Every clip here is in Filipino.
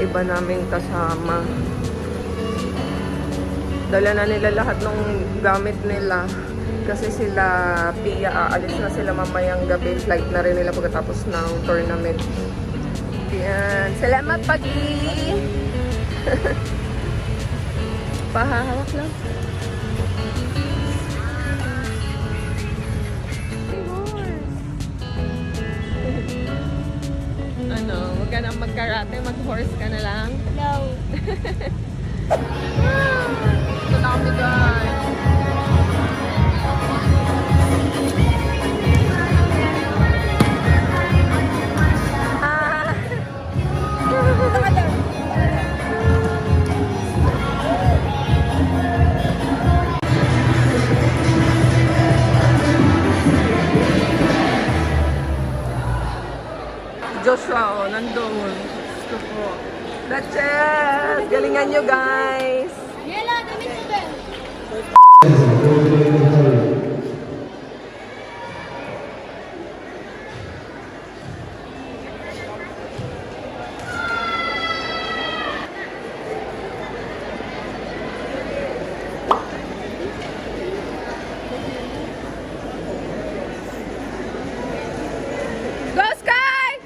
iba naming kasama. Dala na nila lahat ng gamit nila. Kasi sila, Pia, aalis na sila mamayang gabi. Flight na rin nila pagkatapos ng tournament. Yan. Salamat, Pagi! Pahahawak lang. Ano, huwag ka na magkarate, mag-horse ka na lang? No. Ito na kami, guys. Joshua, nandun. Gusto ko. Ratchet! Galingan nyo, guys! Yela, damit mo ba? Go, Sky!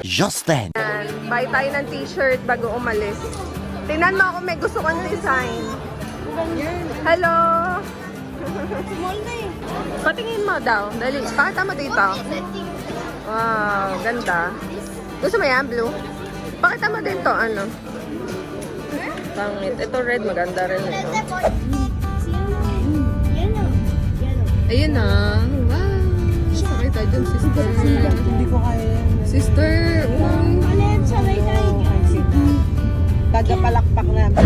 Just then. Buy tayo ng t-shirt bago umalis. Tingnan mo ako, may gusto kong design. Hello! Small na eh. Patingin mo daw. Dali, pakita mo dito. Wow, ganda. Gusto mo yan, blue? Pakita mo din to, ano? Pangit. Ito red, maganda rin ito. Ayun na. Wow. Sakay tayo dyan, sister. Hindi ko kaya yan. Sister, Ano yan, sabay tayo dyan. Tagapalakpak namin.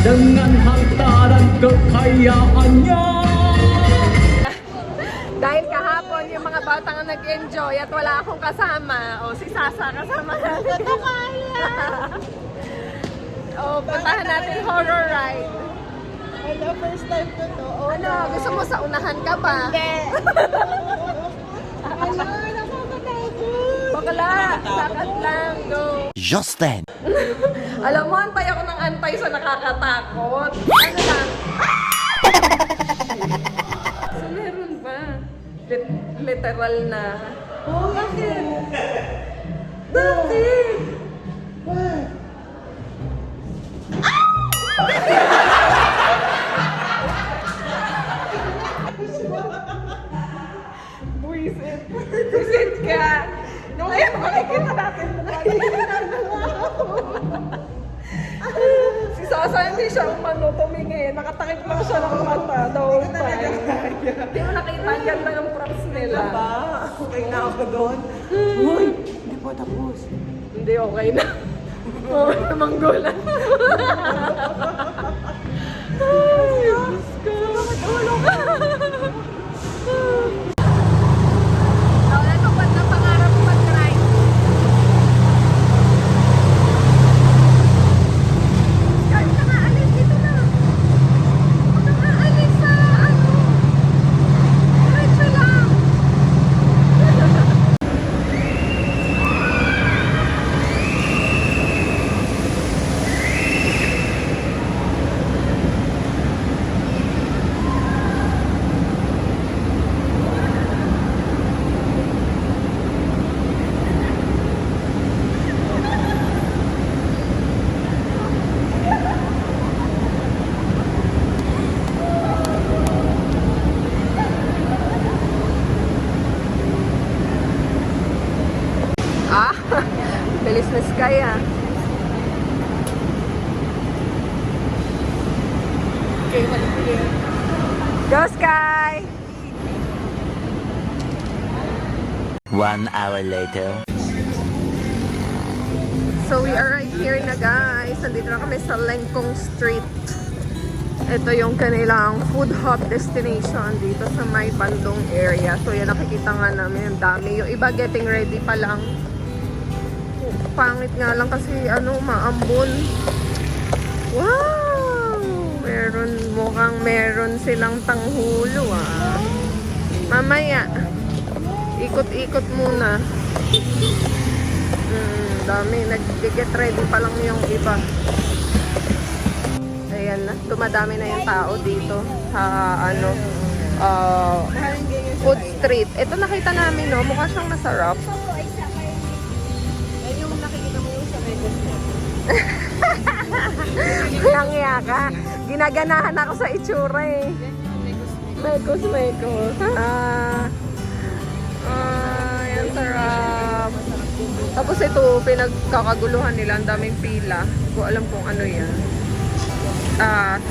Dengan hantaran kekayaan niya. dahil kahapon yung mga batang nag-enjoy at wala akong kasama. O, si Sasa kasama natin. Ito kaya! O, puntahan natin horror ride. Hello, first time ko to. Oh, Ano, gusto mo sa unahan ka ba? Hindi. Hello, nakakatakot. Bakla, lakad lang, go. Just then. Alam mo, antay ako ng antay sa nakakatakot. Ano lang? So, meron ba? Literal na. Oh, bakit? Bakit? Buisit. Buisit ka. Ayun, makikita natin. Si Sasa hindi siya umano tumingin. Nakatakip lang siya ng mata the whole time. Hindi mo nakita ang ganda ng props nila. Ba? Okay na ako doon. Uy, hindi po tapos. Hindi, okay na. Oo, namanggulan. Ay, Diyos ko. Ito pa na pangarap mag-ride. Kahit ka nga alis, dito na. Huwag ka nga alis sa ano. Diretso lang. Go, Sky! 1 hour later. So we are right here na guys. Nandito na kami sa Lengkong Street. Ito yung kanilang food hub destination dito sa may Bandung area. So yan, nakikita nga namin ang dami. Yung iba getting ready pa lang. Pangit nga lang kasi maambon. Wow! Mukhang meron silang tanghulo Mamaya, ikot-ikot muna. Dami, nag-get ready pa lang yung iba. Ayan na, dumadami na yung tao dito sa food street. Ito nakita namin, no? Mukha siyang masarap. Yan yung nakikita mo yung sa Vegas mo. Langya ka. Ginaganahan ako sa itsura eh. Mekos. Yan sarap. Tapos ito, pinagkakaguluhan nila. Ang daming pila. Hindi ko alam kung ano yan.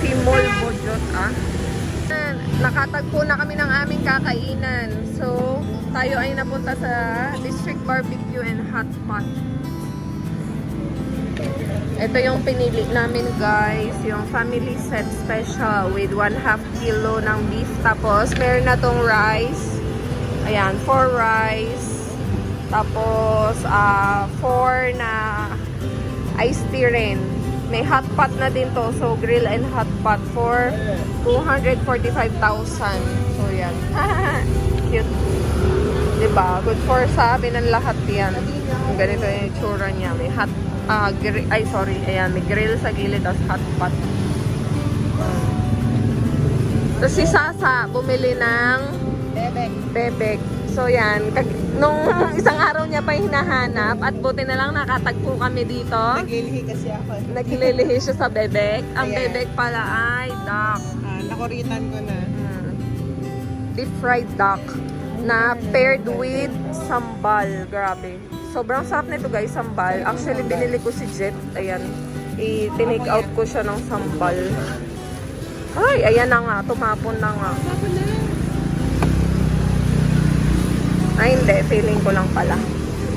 Timol Bojot Nakatagpo na kami ng aming kakainan. So, tayo ay napunta sa District Barbecue and Hot Pot. Ito yung pinili namin guys, yung family set special with 1/2 kilo ng beef. Tapos meron na tong rice. Ayan, 4 rice. Tapos 4 na iced tea rin. May hot pot na din to. So grill and hot pot for 245,000. So yan. Cute. Diba? Good for sabi ng lahat yan. Ganito yung itsura niya. May hot ayan, may grill sa gilid tapos hot pot. Tapos si Sasa bumili ng bebek. So yan, nung isang araw niya pa hinahanap at buti na lang nakatagpo kami dito. Naglilihi kasi ako. Naglilihi siya sa bebek. Ang Ayan. bebek pala ay duck. Nakuritan ko na. Deep fried duck na paired with sambal. Grabe. Sobrang sarap nito guys, sambal. Actually, binili ko si Jet. Ayan. I-take out ko siya ng sambal. Ay, ayan na nga. Tumapon na nga. Ay, hindi. Feeling ko lang pala.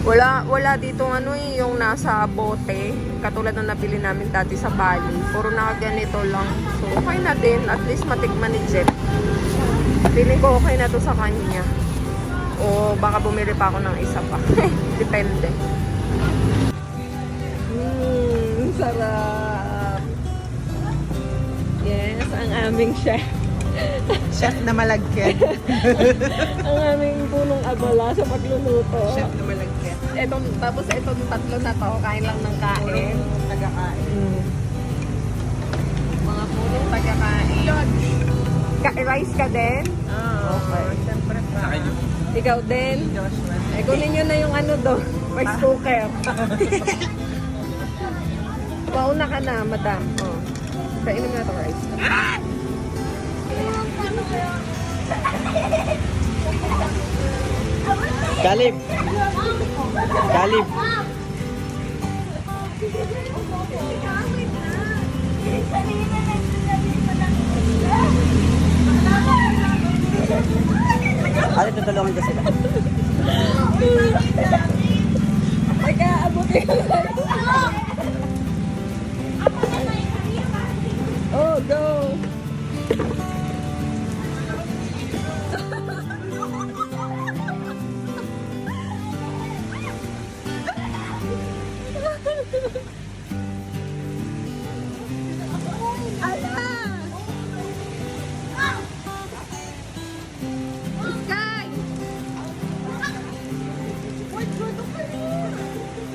Wala dito yung nasa bote. Katulad ng nabili namin dati sa Bali. Puro nakaganito lang. So, okay na din. At least matikman ni Jet. Feeling ko okay na to sa kanya. O baka bumili pa ako ng isa pa. Depende. Sarap. Yes, ang aming chef. Chef na malagkit. Ang aming punong abala sa pagluluto. Chef na malagkit. Tapos itong tatlo na to, kain lang ng kain. Tagakain. Mga punong taga-kain. Rice ka din? Okay. Siyempre pa. Ikaw din? Joshua. Kunin nyo na yung doon. Rice cooker. Pauna ka na, madam. Kainin na ito, rice. Galib. Galib, tutulungan ko sila. Teka, abutin ko sa'yo. Oh, go!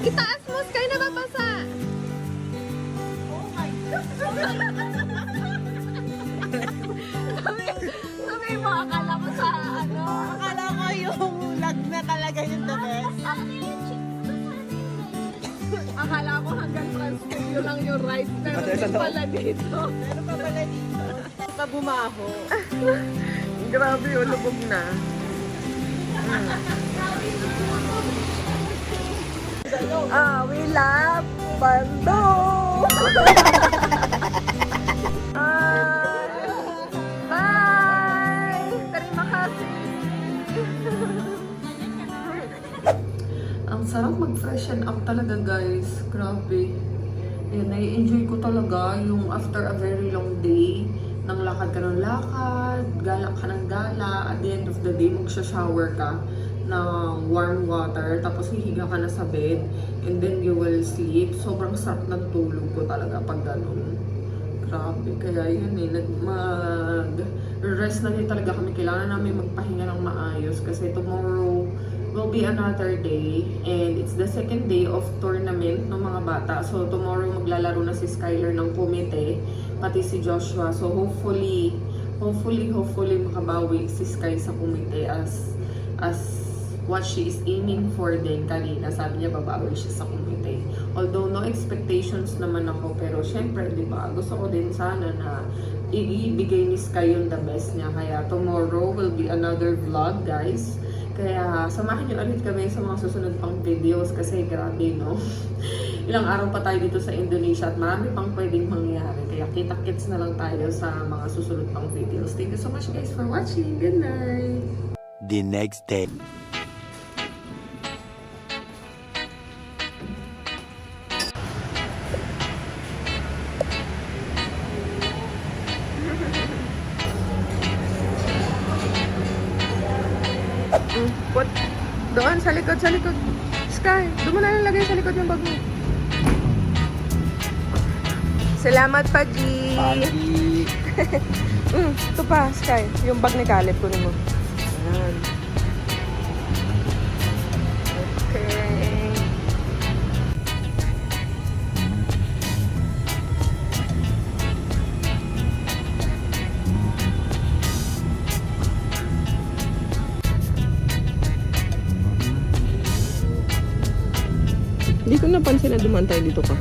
Itaas mo, Sky, nababasa. Oh my God. Sabi mo, akala ko sa Akala ko yung lag na talaga yung the best. Akala ko hanggang transfigure lang yung rice. Pero hindi pala dito. Pero pa pala dito. Pa bumaho. Grabe yung lubog na. We love Bandung! sarap mag-freshen up talaga guys. Grabe. Yan, nai-enjoy ko talaga yung after a very long day. Nang lakad ka ng lakad, gala ka ng gala. At the end of the day, magsha-shower ka ng warm water. Tapos hihiga ka na sa bed. And then you will sleep. Sobrang sarap ng tulog ko talaga pag ganun. Grabe. Kaya yun eh, mag-rest na din talaga kami. Kailangan namin magpahinga ng maayos. Kasi tomorrow will be another day and it's the second day of tournament ng mga bata. So tomorrow maglalaro na si Skylar ng kumite, pati si Joshua. So hopefully makabawi si Sky sa kumite as what she is aiming for din kanina. Sabi niya babawi siya sa kumite. Although no expectations naman ako, pero syempre, di ba, gusto ko din sana na ibigay ni Sky yung the best niya. Kaya tomorrow will be another vlog, guys. Kaya samahan niyo ulit kami sa mga susunod pang videos kasi grabe, no? Ilang araw pa tayo dito sa Indonesia at marami pang pwedeng mangyari. Kaya kita-kits na lang tayo sa mga susunod pang videos. Thank you so much guys for watching. Good night! The next day. What? Doon, sa likod, sa likod. Sky, doon mo na lang lagay sa likod yung bag mo. Salamat, Paji. Ito pa, Sky. Yung bag ni Caleb, kunin mo. Ayan. Okay. Hindi ko napansin na dumaan tayo dito ka.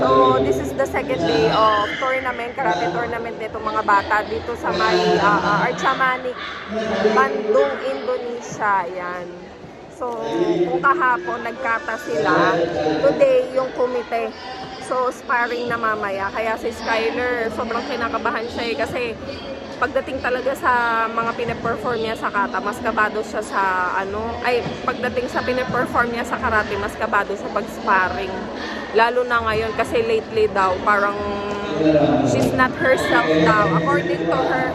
So, this is the second day of tournament, karate tournament nito mga bata dito sa may Archamanik, Bandung, Indonesia. Yan. So, kung kahapon nagkata sila, today yung kumite. So, sparring na mamaya. Kaya si Skylar, sobrang kinakabahan siya kasi pagdating talaga sa mga pinaperform niya sa kata, mas kabado siya sa pagdating sa pinaperform niya sa karate, mas kabado sa pag-sparring. Lalo na ngayon kasi lately daw, parang she's not herself daw. According to her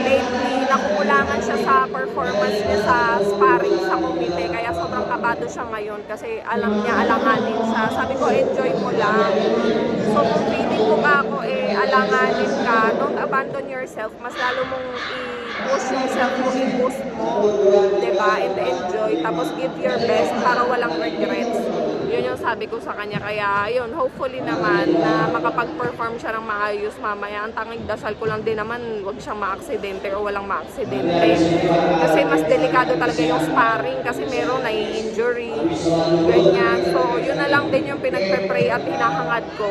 lately, nakukulangan siya sa performance niya sa sparring sa komite. Kaya sobrang kabado siya ngayon kasi alam niya, alanganin siya. Sabi ko, enjoy mo lang. So kung feeling mo ka ako, alanganin ka, don't abandon yourself. Mas lalo mong i-push yourself mo, i-boost mo, diba? And enjoy. Tapos give your best para walang regrets. Yun yung sabi ko sa kanya. Kaya yun, hopefully naman na makapag-perform siya ng maayos mamaya. Ang tanging dasal ko lang din naman, huwag siyang ma-aksidente o walang ma-aksidente. Kasi mas delikado talaga yung sparring kasi meron nai-injury, ganyan. So yun na lang din yung pinagpe-pray at hinahangad ko.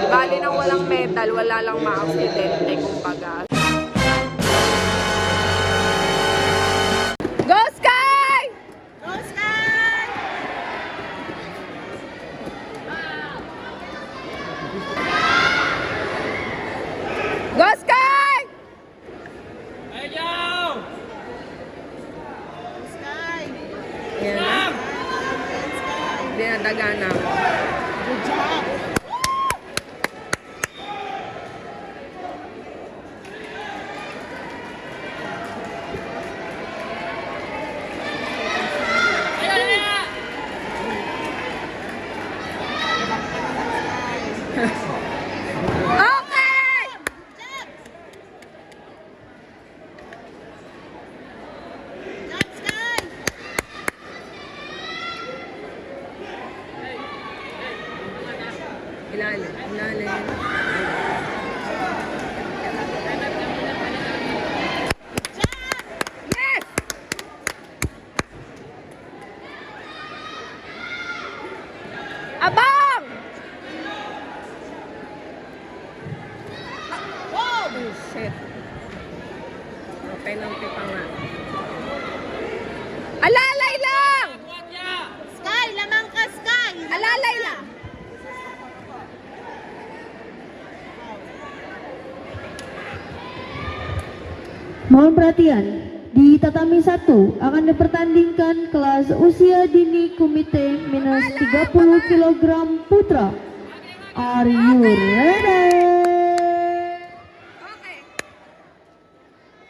Bali nang walang medal, wala lang ma-aksidente, kumbaga. Go Sky! Go, Sky! Go Sky! Sky! Yan na. Dinadagana. Good job! Okay! Good, Sky! Ilalim, ilalim. Yes! Abang! kaunti pa nga. Alalay lang! Sky, lamang ka, Sky! Alalay lang! Mohon perhatian, di tatami 1 akan dipertandingkan kelas usia dini komite minus 30 kg putra. Are you ready? Okay.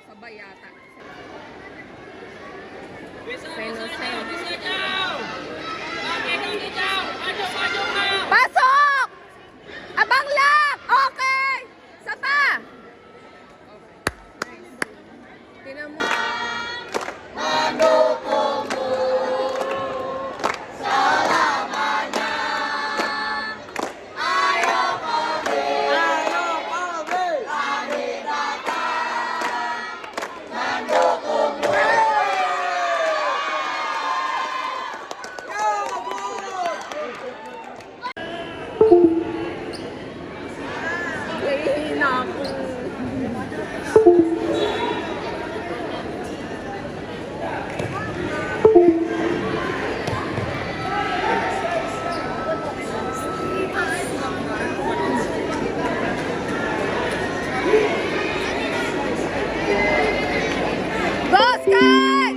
Sabay yata. Pasok! Abang lang! Okay! Sapa! Tinan mo. Nahihina ako. Go, Sky!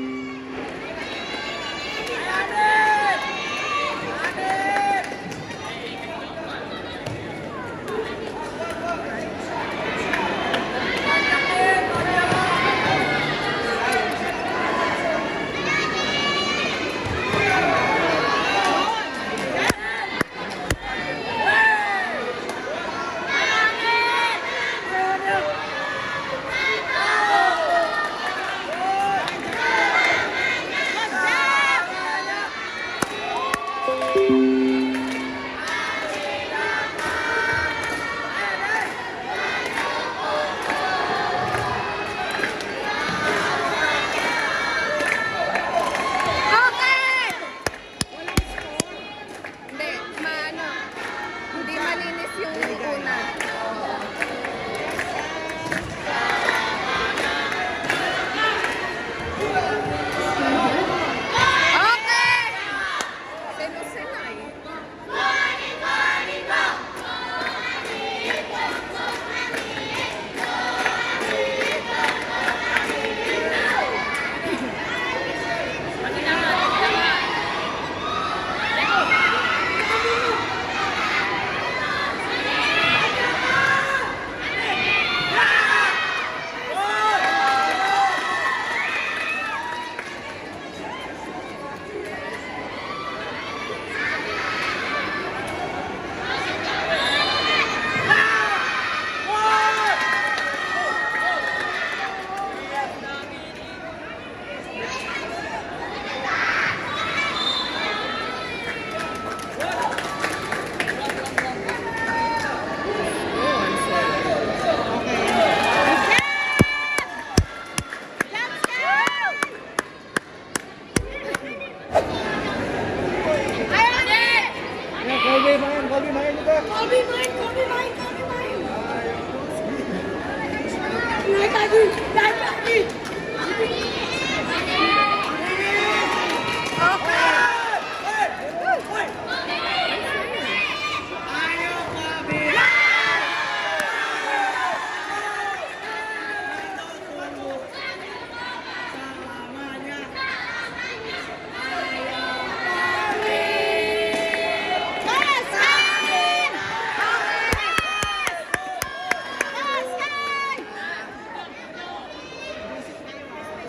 Okay! Hindi, hindi malinis yung una. Okay! Sino-sino eh.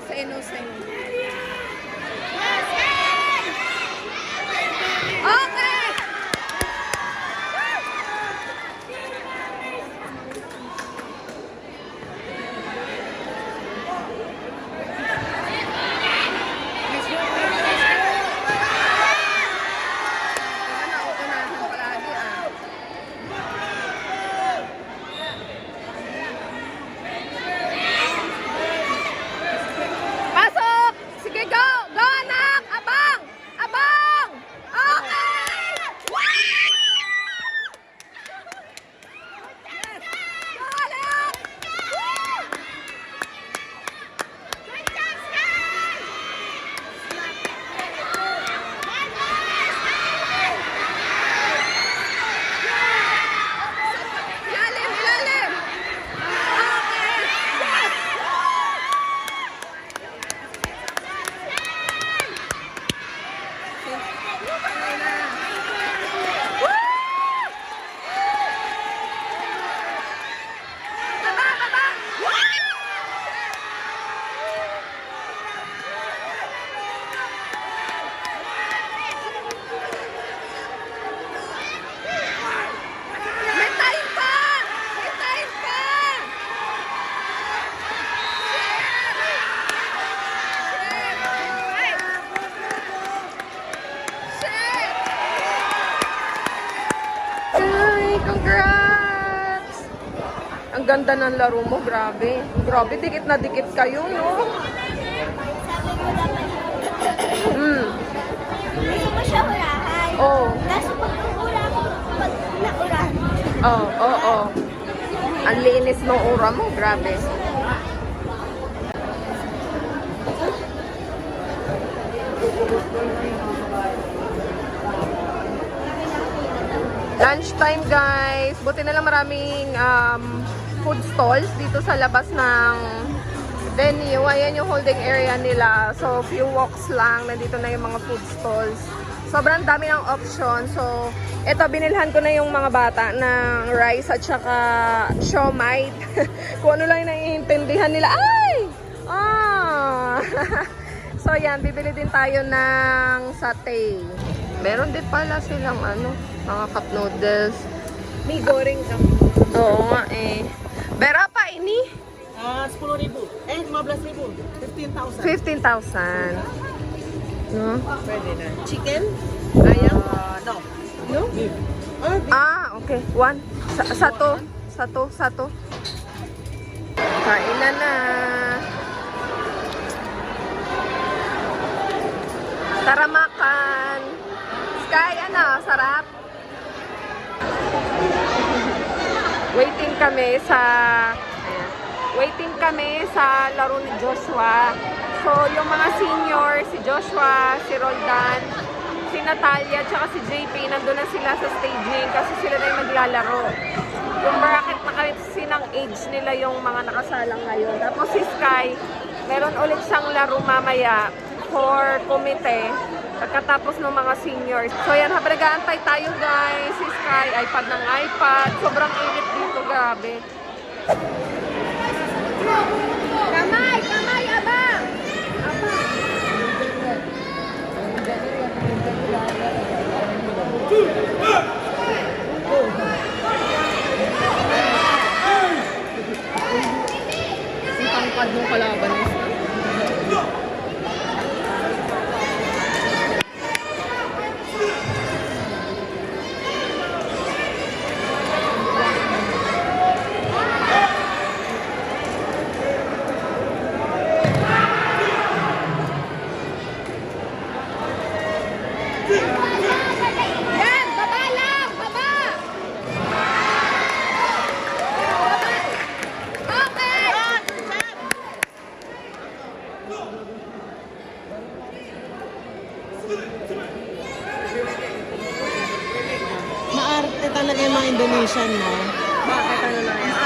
Sino-sino. Okay! Nauunahan palagi ah. Pasok! Sige, go! Go, anak! ang ganda ng laro mo. Grabe. Grabe, dikit na dikit kayo, no? Gusto mo siya hurahan. Oh. Kaso pag naurahan. Oh, oh, oh. Ang linis ng ura mo. Grabe. Lunchtime, guys. Buti na lang maraming food stalls dito sa labas ng venue. Ayan yung holding area nila. So, few walks lang. Nandito na yung mga food stalls. Sobrang dami ng option. So, eto, binilhan ko na yung mga bata ng rice at saka siomai. Kung ano lang yung naiintindihan nila. Ay! Ah! So, yan. Bibili din tayo ng satay. Meron din pala silang mga cup noodles. May goreng ka. Oo nga eh. Berapa ini? 10,000. 15,000. 15,000. No? Pwede na. Chicken? Ayam? No. No? Okay. One. Sato. Kain na. Tara makan. Sky, sarap. Waiting kami sa laro ni Joshua. So, yung mga senior, si Joshua, si Roldan, si Natalia, tsaka si JP, nandun na sila sa staging kasi sila na yung maglalaro. Yung bracket na kasi ng age nila yung mga nakasalang ngayon. Tapos si Sky, meron ulit siyang laro mamaya for komite pagkatapos ng mga seniors. So yan, habang nag-aantay tayo guys, si Sky, iPad ng iPad. Sobrang init dito, grabe. Kamay, abang! Ang tangkad ng kalaban mo. Yan! Baba lang! Baba! Okay! Maarte talaga yung mga Indonesian, no? Bakit ano na yan?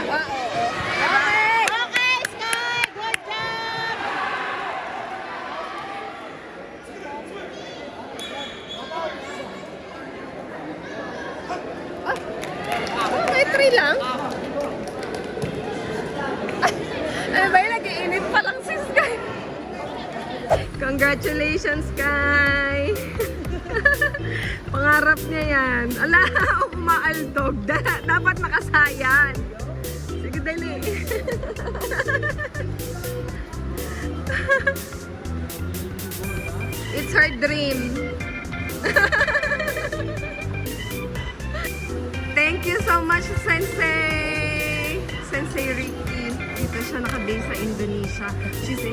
Okay! Okay, Sky! Good job! May 3 lang? Ano ba yun? Nag-iinit pa lang si Sky. Congratulations, Sky! Pangarap niya yan. Ala, umaaldog. Dapat makasayan. Sige, dali. It's her dream. Thank you so much, Sensei! Sensei Ricky. Dito siya nakabase sa Indonesia. He's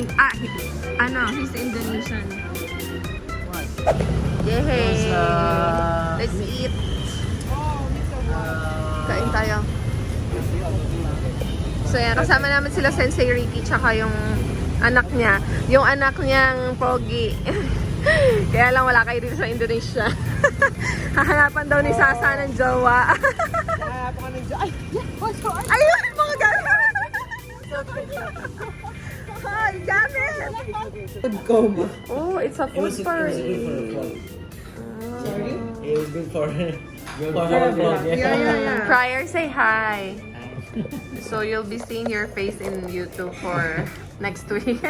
Indonesian. Yay! Let's eat. Kain tayo. So yan, kasama namin sila Sensei Ricky tsaka yung anak niya. Yung anak niyang pogi. Kaya lang wala kayo dito sa Indonesia. Hahanapan daw ni Sasa ng jowa. Ayun, mga gano'n. Ay, gamit. Food coma. Oh, it's a food parade. Sorry? It was good for her vlog. Yeah. Prior, say hi. So you'll be seeing your face in YouTube for next week.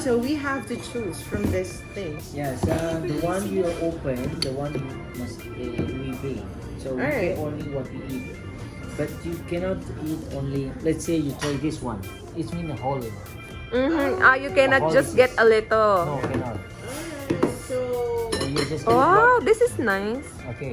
So we have to choose from this thing. Yes, the one you open, the one must we pay. So we pay only what we eat. But you cannot eat only, let's say you try this one. It's mean a whole. You cannot just get a little. No, cannot. So So you just Wow, this is nice. okay.